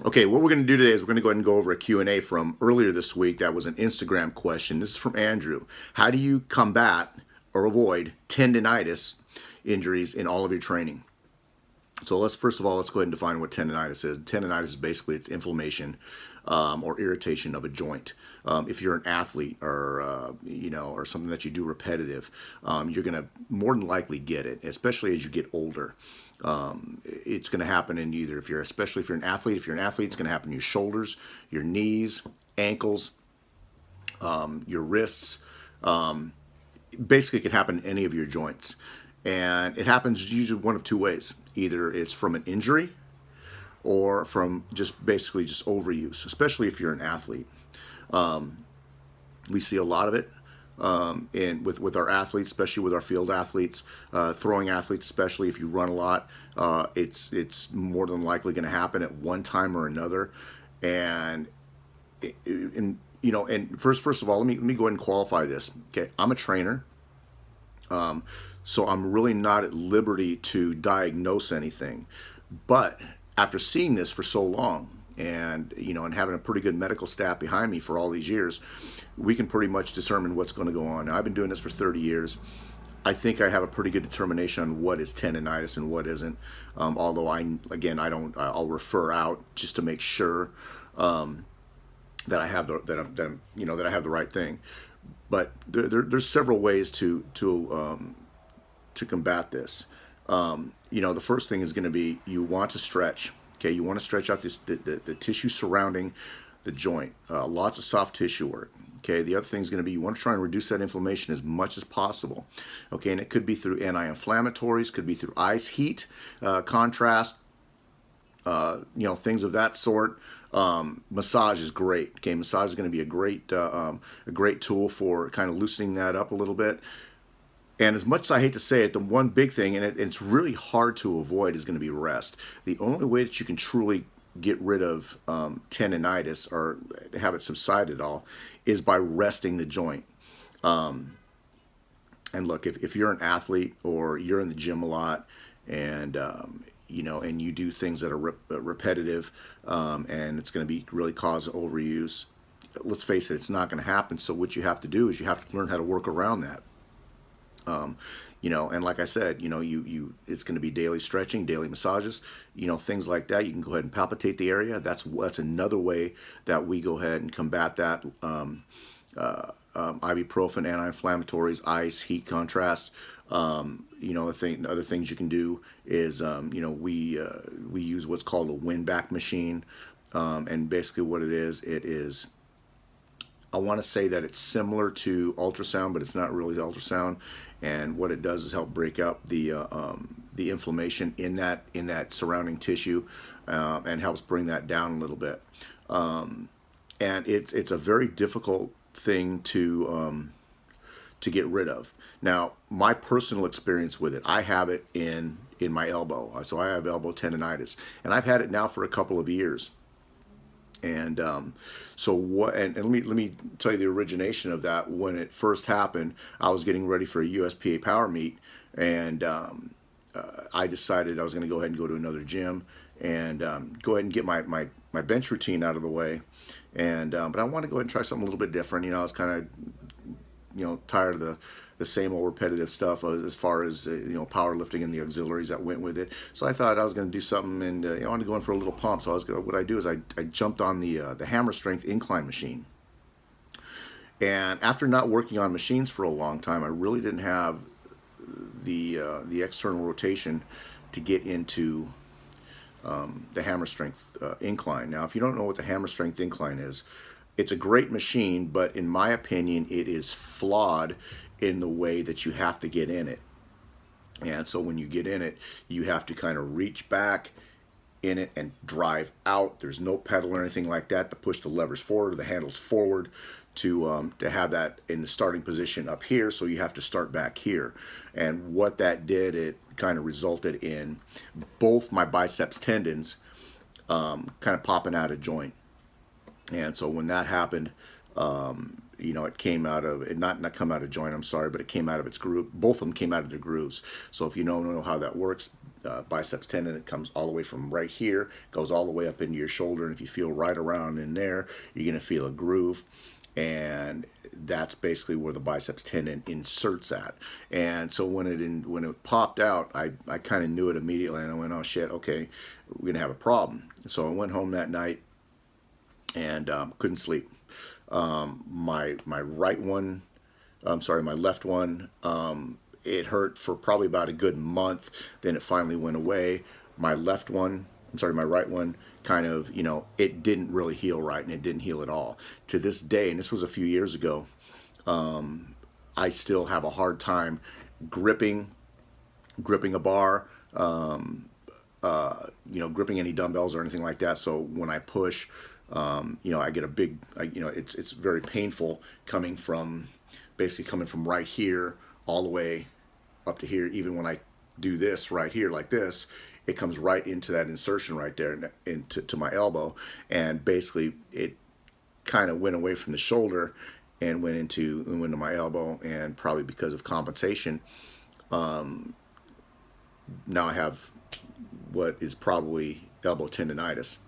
Okay, what we're going to do today is we're going to go ahead and go over a Q&A from earlier this week. That was an Instagram question. This is from Andrew. How do you combat or avoid tendonitis injuries in all of your training? So first of all, let's go ahead and define what tendonitis is. Tendonitis is basically it's inflammation or irritation of a joint. If you're an athlete or or something that you do repetitive, you're going to more than likely get it, especially as you get older. It's going to happen in either especially if you're an athlete. If you're an athlete, it's going to happen in your shoulders, your knees, ankles, your wrists. Basically, it can happen in any of your joints. And it happens usually one of two ways. Either it's from an injury or from basically just overuse, especially if you're an athlete. We see a lot of it with our athletes, especially with our field athletes, throwing athletes, especially if you run a lot. It's more than likely going to happen at one time or another. And first of all, let me go ahead and qualify this. Okay, I'm a trainer. So I'm really not at liberty to diagnose anything. But after seeing this for so long and having a pretty good medical staff behind me for all these years, we can pretty much determine what's going to go on. Now, I've been doing this for 30 years. I think I have a pretty good determination on what is tendonitis and what isn't. Although I'll refer out just to make sure that I have that I have the right thing. But there's several ways to combat this. The first thing is going to be you want to stretch. Okay, you want to stretch out the tissue surrounding the joint. Lots of soft tissue work. Okay, the other thing is going to be you want to try and reduce that inflammation as much as possible. Okay, and it could be through anti-inflammatories, could be through ice, heat, contrast, things of that sort. Massage is great. Okay, massage is going to be a great tool for kind of loosening that up a little bit. And as much as I hate to say it, the one big thing, and it's really hard to avoid, is going to be rest. The only way that you can truly get rid of tendonitis or have it subside at all is by resting the joint. And look, if you're an athlete or you're in the gym a lot and and you do things that are repetitive, and it's going to really cause overuse, let's face it, it's not going to happen. So what you have to do is you have to learn how to work around that. And like I said, it's going to be daily stretching, daily massages, things like that. You can go ahead and palpitate the area. That's another way that we go ahead and combat that. Ibuprofen, anti-inflammatories, ice, heat, contrast. Other things you can do is, we use what's called a win-back machine. And basically what it is, I want to say that it's similar to ultrasound, but it's not really ultrasound. And what it does is help break up the inflammation in that surrounding tissue, and helps bring that down a little bit. And it's a very difficult thing to get rid of. Now, my personal experience with it, I have it in my elbow. So I have elbow tendonitis, and I've had it now for a couple of years. And let me tell you the origination of that. When it first happened, I was getting ready for a USPA power meet, and I decided I was going to go ahead and go to another gym and go ahead and get my bench routine out of the way. And but I want to go ahead and try something a little bit different. I was kind of tired of the same old repetitive stuff as far as powerlifting and the auxiliaries that went with it. So I thought I was going to do something, and I wanted to go in for a little pump. So what I do is I jumped on the hammer strength incline machine. And after not working on machines for a long time, I really didn't have the external rotation to get into the hammer strength incline. Now, if you don't know what the hammer strength incline is, it's a great machine, but in my opinion, it is flawed in the way that you have to get in it. And so when you get in it, you have to kind of reach back in it and drive out. There's no pedal or anything like that to push the levers forward or the handles forward to have that in the starting position up here. So you have to start back here. And what that did, it kind of resulted in both my biceps tendons kind of popping out of joint. And so when that happened, it came out of it, not come out of joint, I'm sorry, but it came out of its groove. Both of them came out of their grooves. So if you don't know how that works, biceps tendon. It comes all the way from right here, goes all the way up into your shoulder, and if you feel right around in there, you're going to feel a groove, and that's basically where the biceps tendon inserts at. And so when it popped out, I kind of knew it immediately, and I went, oh shit, okay, we're going to have a problem. So I went home that night and couldn't sleep. My right one, my left one, it hurt for probably about a good month. Then it finally went away. My right one, kind of, it didn't really heal right, and it didn't heal at all. To this day, and this was a few years ago, I still have a hard time gripping a bar, gripping any dumbbells or anything like that. So when I push, I get a big, it's very painful basically coming from right here all the way up to here. Even when I do this right here like this, it comes right into that insertion right there into my elbow, and basically it kind of went away from the shoulder and went into my elbow, and probably because of compensation, now I have what is probably elbow tendonitis,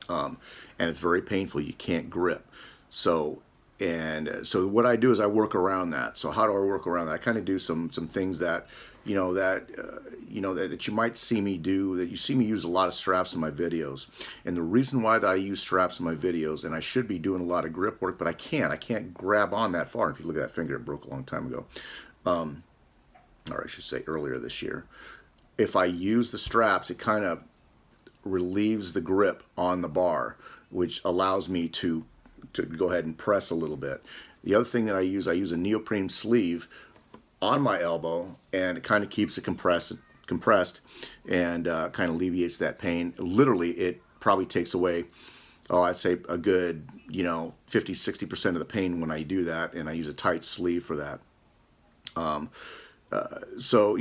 and it's very painful. You can't grip. So what I do is I work around that. So how do I work around that? I kind of do some things that that you might see me do, that you see me use a lot of straps in my videos. And the reason why that I use straps in my videos, and I should be doing a lot of grip work, but I can't grab on that far. If you look at that finger, it broke a long time ago, or I should say earlier this year. If I use the straps, it kind of relieves the grip on the bar, which allows me to go ahead and press a little bit. The other thing that I use a neoprene sleeve on my elbow, and it kind of keeps it compressed and kind of alleviates that pain. Literally, it probably takes away, I'd say a good 50-60% of the pain when I do that, and I use a tight sleeve for that. So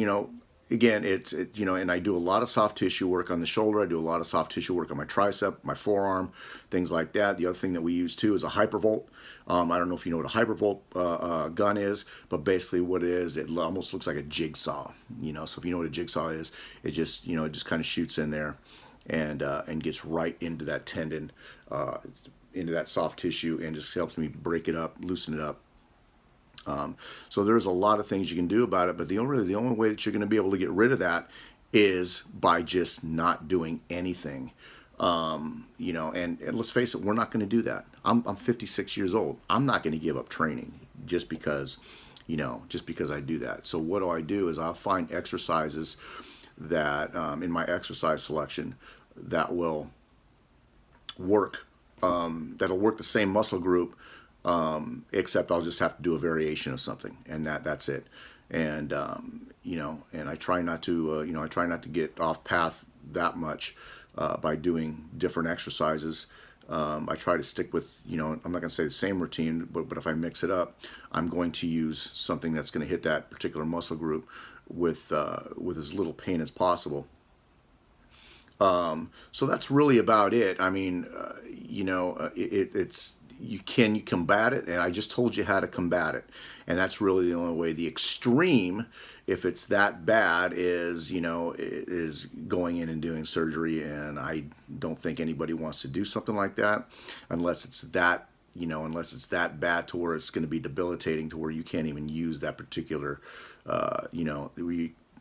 again, and I do a lot of soft tissue work on the shoulder. I do a lot of soft tissue work on my tricep, my forearm, things like that. The other thing that we use too is a hypervolt. I don't know if you know what a hypervolt gun is, but basically what it is, it almost looks like a jigsaw. So if you know what a jigsaw is, it just kind of shoots in there and gets right into that tendon, into that soft tissue, and just helps me break it up, loosen it up. So there's a lot of things you can do about it, but the only way that you're going to be able to get rid of that is by just not doing anything. And let's face it, we're not going to do that. I'm 56 years old. I'm not going to give up training just because I do that. So what do is I'll find exercises that in my exercise selection that will work, that'll work the same muscle group, except I'll just have to do a variation of something, and that's it. And and I try not to get off path that much by doing different exercises. I try to stick with, I'm not going to say the same routine, but if I mix it up, I'm going to use something that's going to hit that particular muscle group with as little pain as possible. So that's really about it. I mean, it's you combat it, and I just told you how to combat it, and that's really the only way. The extreme, if it's that bad, is going in and doing surgery, and I don't think anybody wants to do something like that unless it's that bad to where it's going to be debilitating, to where you can't even use that particular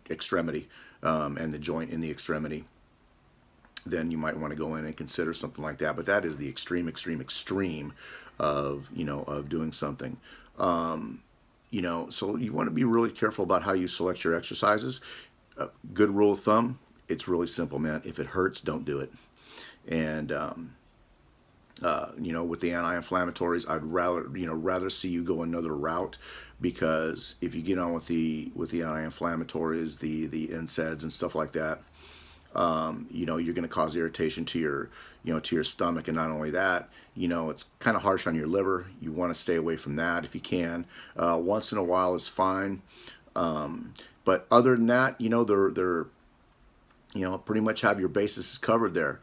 extremity and the joint in the extremity. Then you might want to go in and consider something like that. But that is the extreme of doing something. So you want to be really careful about how you select your exercises. Good rule of thumb, it's really simple, man. If it hurts, don't do it. And with the anti-inflammatories, I'd rather see you go another route, because if you get on with the anti-inflammatories, the NSAIDs and stuff like that, you're going to cause irritation to your stomach, and not only that, it's kind of harsh on your liver. You want to stay away from that if you can. Once in a while is fine, but other than that, they're pretty much have your bases covered there.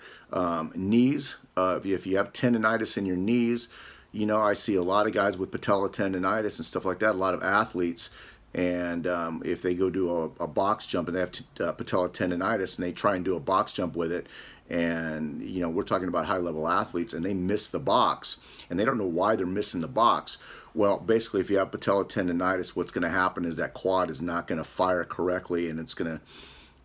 Knees, if you have tendonitis in your knees, I see a lot of guys with patella tendonitis and stuff like that. A lot of athletes, And if they go do a box jump and they have patella tendonitis and they try and do a box jump with it, and we're talking about high level athletes, and they miss the box and they don't know why they're missing the box. Well, basically, if you have patella tendonitis, what's going to happen is that quad is not going to fire correctly, and it's going to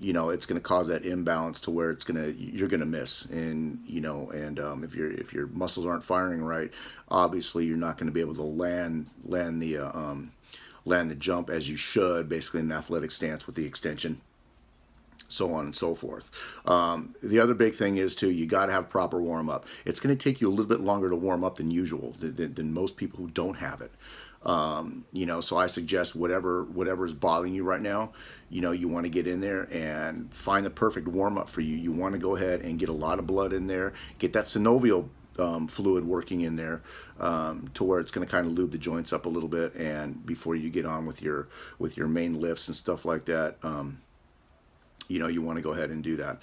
it's going to cause that imbalance to where you're going to miss. And if your muscles aren't firing right, obviously you're not going to be able to land the jump as you should, basically in an athletic stance with the extension, so on and so forth. The other big thing is too, you got to have proper warm up. It's going to take you a little bit longer to warm up than usual, than most people who don't have it. So I suggest whatever is bothering you right now, you want to get in there and find the perfect warm up for you. You want to go ahead and get a lot of blood in there, get that synovial fluid working in there, to where it's going to kind of lube the joints up a little bit, and before you get on with your main lifts and stuff like that, you want to go ahead and do that.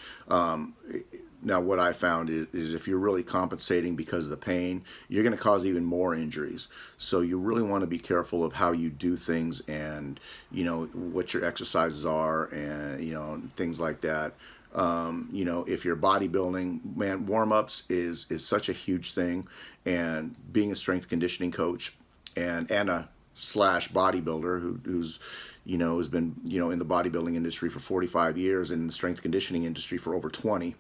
Now, what I found is if you're really compensating because of the pain, you're going to cause even more injuries. So you really want to be careful of how you do things, and what your exercises are, and things like that. If you're bodybuilding, man, warm-ups is such a huge thing. And being a strength conditioning coach and a slash bodybuilder who's has been in the bodybuilding industry for 45 years and in the strength conditioning industry for over 20.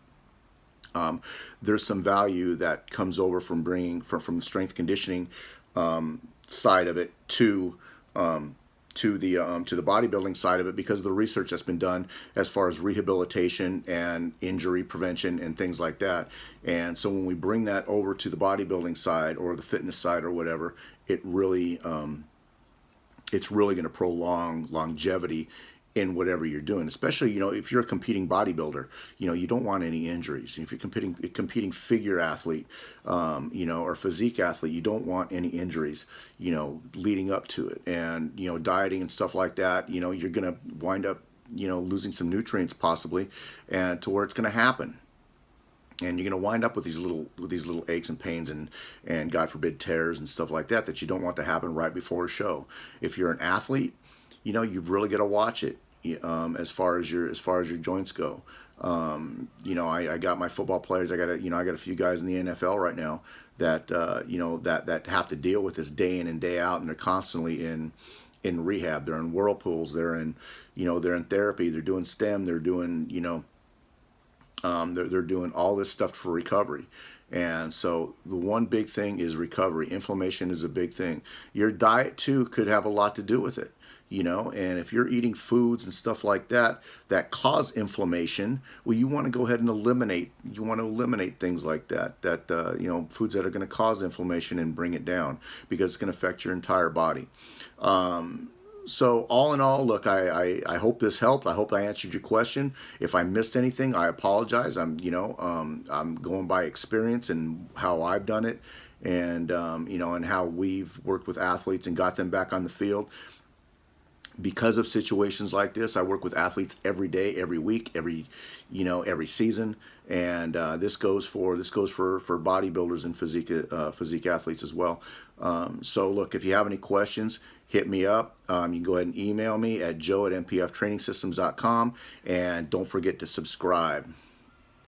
There's some value that comes over from bringing from the strength conditioning side of it to the bodybuilding side of it, because of the research that's been done as far as rehabilitation and injury prevention and things like that. And so when we bring that over to the bodybuilding side or the fitness side or whatever, it's really going to prolong longevity in whatever you're doing, especially if you're a competing bodybuilder. You don't want any injuries. If you're competing figure athlete, or physique athlete, you don't want any injuries leading up to it. And dieting and stuff like that, you're gonna wind up losing some nutrients possibly, and to where it's gonna happen. And you're going to wind up with these little aches and pains and God forbid tears and stuff like that you don't want to happen right before a show. If you're an athlete, you've really got to watch it. As far as your joints go. I got my football players. I got a few guys in the NFL right now that that have to deal with this day in and day out, and they're constantly in rehab. They're in whirlpools. They're in therapy. They're doing STEM. They're doing they're doing all this stuff for recovery. And so the one big thing is recovery. Inflammation is a big thing. Your diet too could have a lot to do with it. And if you're eating foods and stuff like that cause inflammation, well, you want to go ahead and eliminate things like that, foods that are going to cause inflammation and bring it down, because it's going to affect your entire body. So all in all, look, I hope this helped. I hope I answered your question. If I missed anything, I apologize. I'm going by experience and how I've done it, and and how we've worked with athletes and got them back on the field. Because of situations like this, I work with athletes every day, every week, every season, and this goes for bodybuilders and physique athletes as well. So look, if you have any questions, hit me up. You can go ahead and email me at joe@mpftrainingsystems.com, and don't forget to subscribe.